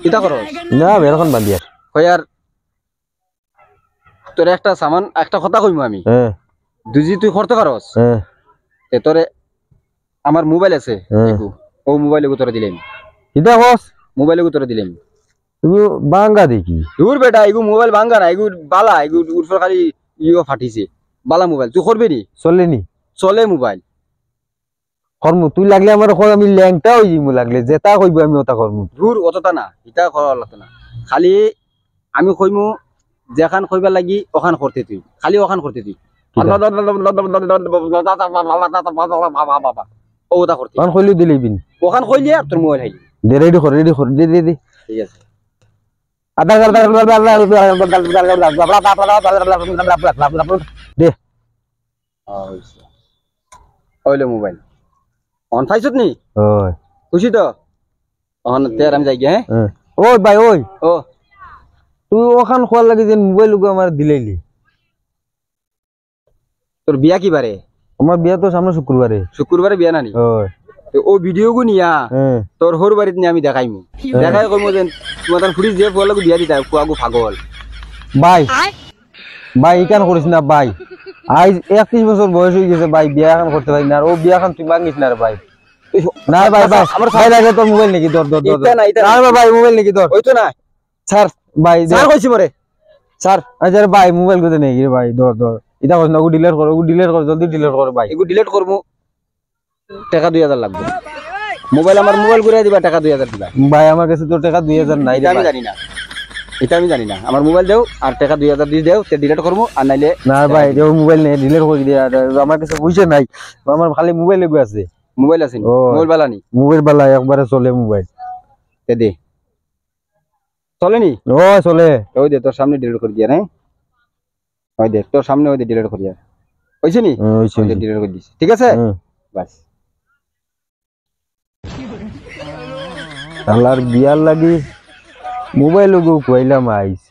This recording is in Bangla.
কিতা করস না বেরখন বান্ধি আর কই আর তোর একটা সামান একটা কথা কইমু আমি হ্যাঁ দুজি তুই করতে পারস হ্যাঁ তে তোরে আমার মোবাইল আছে হ্যাঁ। এগু ও মোবাইলে তোরে দিলেন কিতা কস মোবাইলে তোরে দিলেন তুমি বাঙ্গা দেখি দূর বেটা এগু মোবাইল ভাঙ্গা না এগু বালা এগু উঠফর খালি ইও ফাটিছে বালা মোবাইল তুই করবি নি চলেনি চলে মোবাইল কর্মু তুই লাগলে আমার কই আমি ল্যাংটা হই জিমু লাগলে যেটা কইব আমি ওটা করমু দূর অতটা না ইটা করা লাগতো না খালি আমি কইমু যেখান কইবার লাগি ওখান করতে তুই খালি ওখান করতে তুই ও ওটা করতে কোন কইলি দিলি বিন ওখান কইলি আর তোর মোবাইল হাইলি দে রেডি কর দে দে দে ঠিক আছে দে ওইলে মোবাইল অন পাইছত নি ওই খুশি তো অন তের আমি যাই গিয়ে হ্যাঁ ওই ভাই ওই ও তুই ওখান খোয়ার লাগি যে মোবাইল আমার দিলাইলি তোর বিয়া কি বারে আমার বিয়া তো সামনে শুক্রবারে শুক্রবারে বিয়া নানি ওই ও ভিডিও গু নিয়া তোর হর বাড়িতে নিয়ে আমি দেখাইমু দেখাই কইমু যে তোমার ফুড়ি যে ফুয়া লাগু বিয়া দিতা ফুয়াগু পাগল ভাই ভাই ইকান করিস না ভাই আজ 31 বছর বয়স হয়ে গেছে ভাই বিয়া এখন করতে পারি না আর ও বিয়া এখন তুই ভাঙিস না রে ভাই না ভাই ভাই আমার ভাই লাগে তোর মোবাইল নাকি দর দর দর না ভাই মোবাইল নাকি দর ওই তো না স্যার ভাই স্যার কইছি মরে স্যার আচ্ছা ভাই মোবাইল কোতে নেই রে ভাই দর দর এটা কইছ না ও ডিলিট কর জলদি ডিলিট কর ভাই এগু ডিলিট করমু টাকা 2000 লাগবে মোবাইল আমার মোবাইল ঘুরাই দিবা টাকা 2000 দিবা ভাই আমার কাছে তো টাকা 2000 নাই রে আমি জানি না এটা আমি জানি না আমার মোবাইল দাও আর টাকা 2000 দিয়ে দাও তে ডিলিট করমু আর নাইলে না ভাই ও মোবাইল নেই ডিলিট করে দিয়া আমার কাছে পয়সা নাই আমার খালি মোবাইল লাগবে আছে মোবাইল আছে মোবাইল বালা নি মোবাইল বালা একবারে চলে মোবাইল তে দে চলে নি ও চলে ওই দে তোর সামনে ডিলিট করে দিয়া হ্যাঁ ওই দে তোর সামনে ওই দে ডিলিট করে দিয়া হইছে নি ওই দে ডিলিট করে দিছি ঠিক আছে বাস আল্লাহর বিয়ার লাগি মোবাইল গো কইলাম আইস